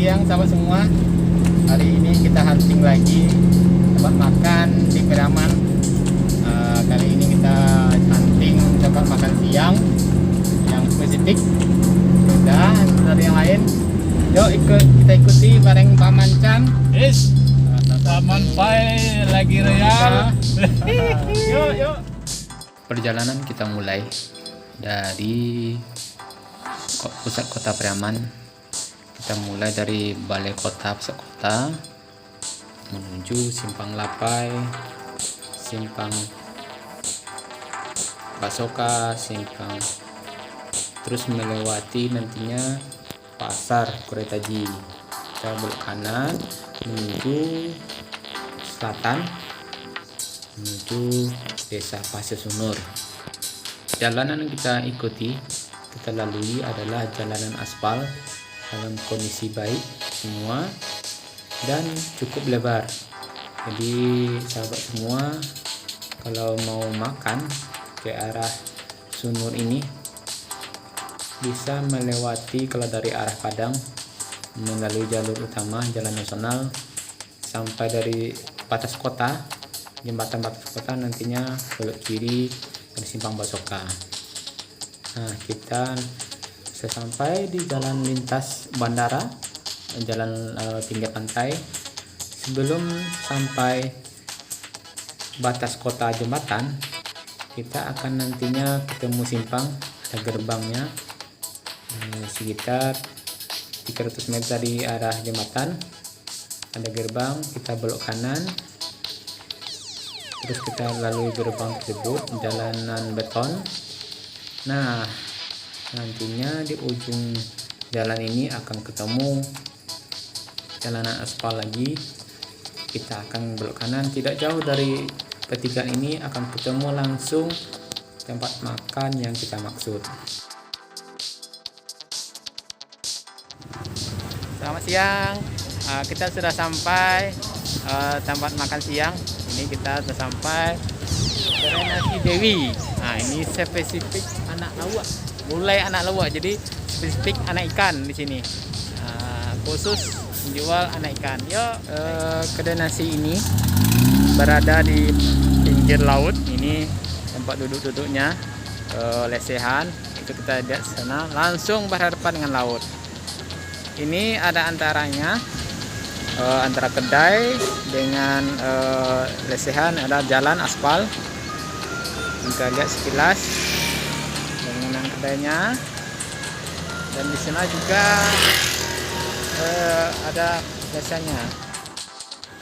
siang sahabat semua. Hari ini kita hunting lagi tempat makan di Piraman. Kali ini kita hunting tempat makan siang yang spesifik dan dari yang lain. Yuk kita ikuti bareng Paman Chan. Is Paman Pai lagi real. Yuk. Perjalanan kita mulai dari pusat kota Piraman. Kita mulai dari balai kota, pusat kota, menuju Simpang Lapai, Simpang Basoka, Simpang, terus melewati nantinya pasar Kuretaji. Kita belok kanan menuju selatan, menuju desa Pasir Sunur. Jalanan yang kita ikuti, kita lalui adalah jalanan aspal dalam kondisi baik semua dan cukup lebar. Jadi sahabat semua, kalau mau makan ke arah Sunur ini bisa melewati, kalau dari arah Padang melalui jalur utama jalan nasional sampai dari batas kota, jembatan batas kota, nantinya belok kiri ke Simpang Basoka. Nah, kita sampai di jalan lintas bandara, jalan pinggir pantai. Sebelum sampai batas kota jembatan, kita akan nantinya ketemu simpang, ada gerbangnya sekitar 300 meter dari arah jembatan, ada gerbang. Kita belok kanan, terus kita lalui gerbang tersebut, jalanan beton. Nah, nantinya di ujung jalan ini akan ketemu jalanan aspal lagi. Kita akan belok kanan, tidak jauh dari pertigaan ini akan ketemu langsung tempat makan yang kita maksud. Selamat siang. Kita sudah sampai tempat makan siang. Ini kita sudah sampai Nasi Dewi. Nah, ini spesifik anak lawak. Mulai anak lawak, jadi spesifik anak ikan di sini. Khusus menjual anak ikan. Yuk, kedai nasi ini berada di pinggir laut. Ini tempat duduk-duduknya, lesehan. Itu kita lihat sana, langsung berhadapan dengan laut. Ini ada antaranya, antara kedai dengan lesehan ada jalan aspal. Kita lihat sekilas bangunan kedainya, dan di sana juga ada biasanya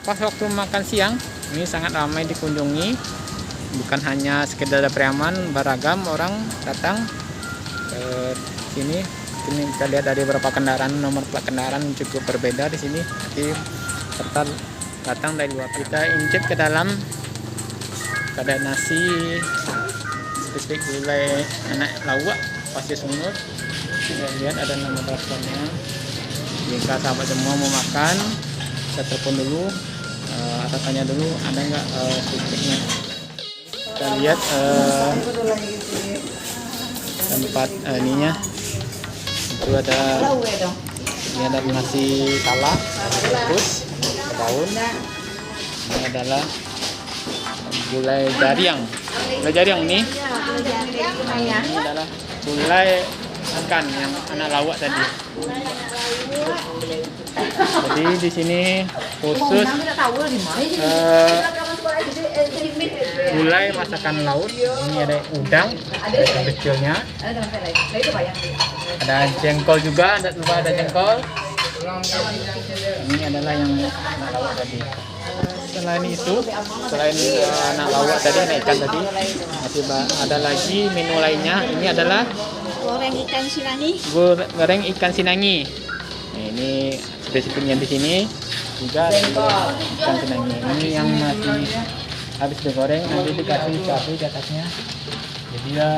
pas waktu makan siang ini sangat ramai dikunjungi. Bukan hanya sekedar Piraman, beragam orang datang ke sini. Ini kita lihat dari beberapa kendaraan, nomor plat kendaraan cukup berbeda di sini. Jadi serta datang dari luar. Kita injek ke dalam kedai nasi spesifik gulai anak lawak Pasir Sunur. Kita lihat ada nama teleponnya. Jika sahabat semua mau makan, saya telepon dulu atau tanya dulu ada nggak spesifiknya. Kita lihat tempat ininya. Itu ada, ini ada nasi salak, rebus, daun. Ini adalah gulai jariang. Gulai jariang ini adalah gulai ikan yang anak lawak tadi. Jadi di sini khusus gulai masakan laut. Ini ada udang, ada kecilnya. Ada jengkol juga, ada jengkol. Ini adalah yang anak lawak tadi. Selain itu, selain anak lawak tadi, anak ikan tadi, masih ada lagi menu lainnya. Ini adalah goreng ikan sinangi. Goreng ikan sinangi. Nah, ini spesifiknya di sini juga ikan sinangi. Ini yang masih habis digoreng, nanti dikasih cabai di atasnya. Jadi dia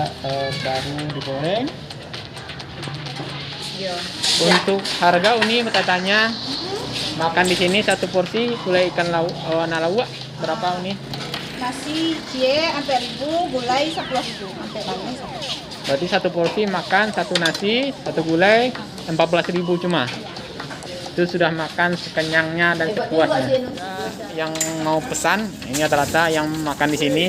baru digoreng. Untuk harga ini bertanya makan di sini satu porsi gulai ikan anak lawak berapa ini? Nasi cie sampai 1.000, gulai 11.000 sampai bangun. Berarti satu porsi makan satu nasi, satu gulai 14.000 cuma. itu sudah makan sekenyangnya dan sepuasnya. Yang mau pesan, ini rata-rata yang makan di sini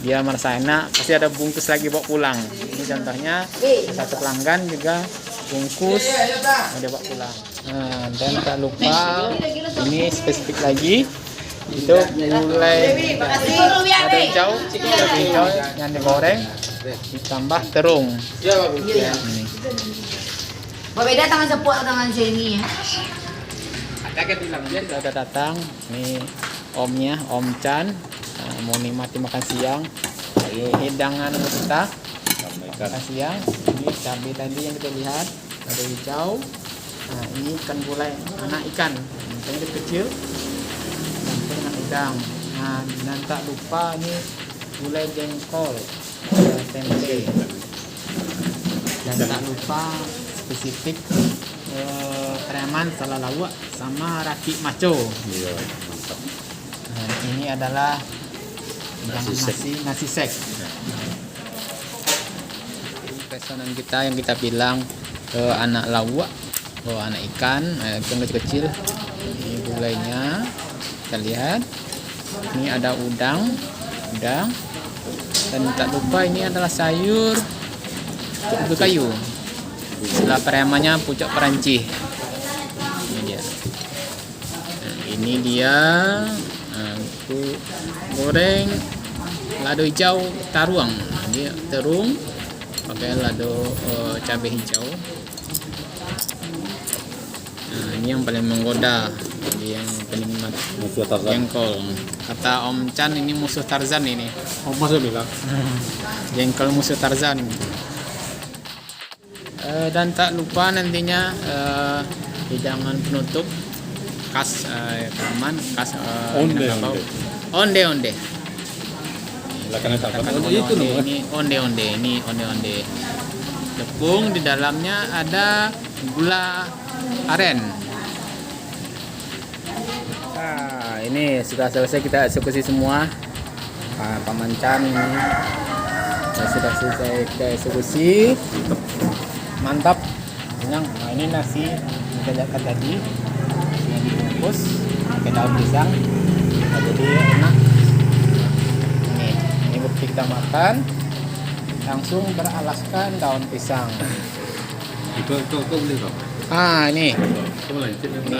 dia merasa enak, pasti ada bungkus lagi bawa pulang. Ini contohnya satu pelanggan juga bungkus dia bawa pulang. Nah, dan tak lupa ini spesifik lagi itu gulai ada hijau yang digoreng ditambah terung. Ini. Berbeda tangan sepuak tangan sini ya. Sudah datang nih omnya, Om Chan. Nah, mau nikmati makan siang. Ini hidangan kita makan siang. Ini cabai tadi yang kita lihat ada hijau. Nah, ini ikan gulai anak ikan. Ini kecil. Campur dengan udang. Nah, dan tak lupa ini gulai jengkol, tempe. Dan tak lupa spesifik kreman salalawak sama raki maco. Nah, ini adalah yang nasi sek. Pesanan kita yang kita bilang anak lawak, anak ikan kecil. Ini gulainya kita lihat. Ini ada udang, dan tak lupa ini adalah sayur kutu kayu. Istilah peremanya pucuk peranci. Ini dia goreng lado hijau taruang. Dia terung pakai lado cabai hijau. Nah, ini yang paling menggoda, jadi yang penikmat jengkol. Kata Om Chan ini musuh Tarzan ini. Oh, masuk bilang. Jengkol musuh Tarzan. Dan tak lupa nantinya hidangan penutup khas Taman, khas onde-onde. Ini onde-onde, ini onde-onde. Tepung di dalamnya ada gula aren. Nah, ini sudah selesai kita eksekusi semua. Paman Chan ini sudah selesai kita eksekusi. Mantap, kenyang. Nah, ini nasi yang kita lihat tadi yang dibungkus pakai daun pisang. Nah, jadi enak. Ini bukti kita makan langsung beralaskan daun pisang. Itu beli kok.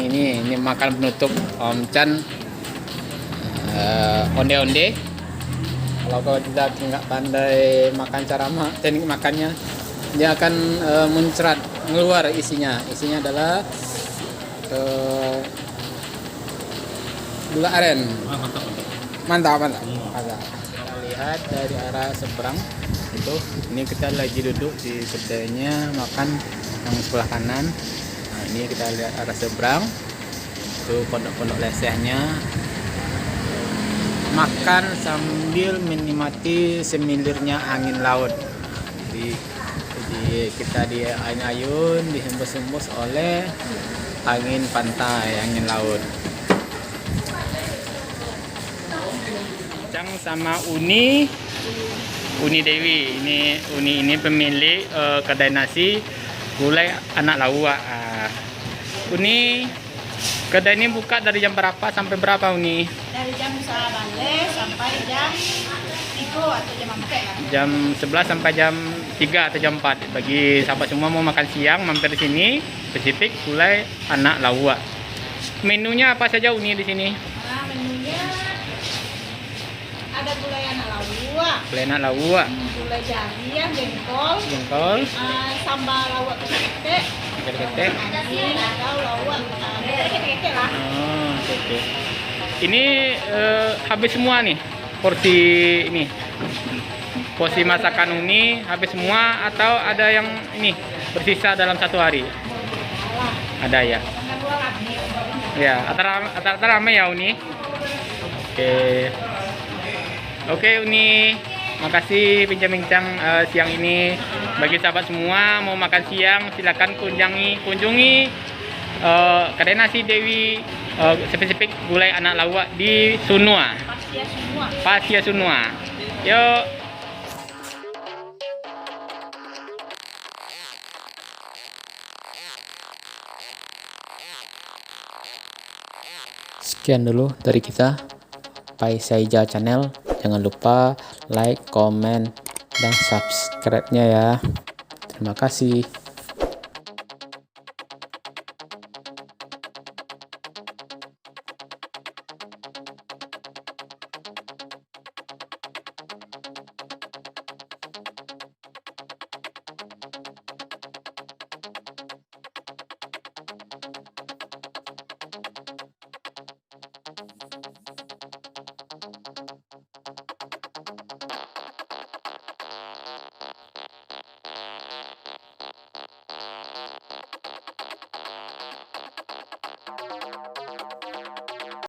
Ini makan penutup Om Chan onde-onde. Kalau kau tidak pandai makan teknik makannya, dia akan muncrat keluar isinya. Isinya adalah gula aren. Mantap. Kita lihat dari arah seberang itu. Ini kita lagi duduk di sebelahnya makan yang sebelah kanan. Nah, ini kita lihat arah seberang. Itu pondok-pondok lesehnya. Makan sambil menikmati semilirnya angin laut. Jadi kita di ayun-ayun dihembus-hembus oleh angin pantai, angin laut. Cang sama Uni Dewi. Ini pemilik kedai nasi gulai anak lawak. Uni, kedai ini buka dari jam berapa sampai berapa, Uni? Dari jam 11 sampai jam 3 atau jam 4 Jam 11 sampai jam 3 atau jam 4. Bagi sahabat semua mau makan siang mampir di sini, spesifik gulai anak lawak. Menunya apa saja, Uni, di sini? Nah, menunya ada gulai anak lawak, Gulai anak lawak, gulai jariah, jengkol, sambal lawak ketek, ketek. atau lawak ketek lah. Oke. Ini habis semua nih porsi ini. Porsi masakan Uni habis semua atau ada yang ini bersisa dalam satu hari? Ada ya. Ya, antara ramai ya, Uni. Oke, Uni. Makasih bincang-bincang siang ini. Bagi sahabat semua mau makan siang silakan kunjungi kedai nasi Dewi spesifik gulai anak lawak di Sunua. Pasya Sunua. Yuk. Sekian dulu dari kita, Pai Saija Channel. Jangan lupa like, komen, dan subscribe-nya ya. Terima kasih.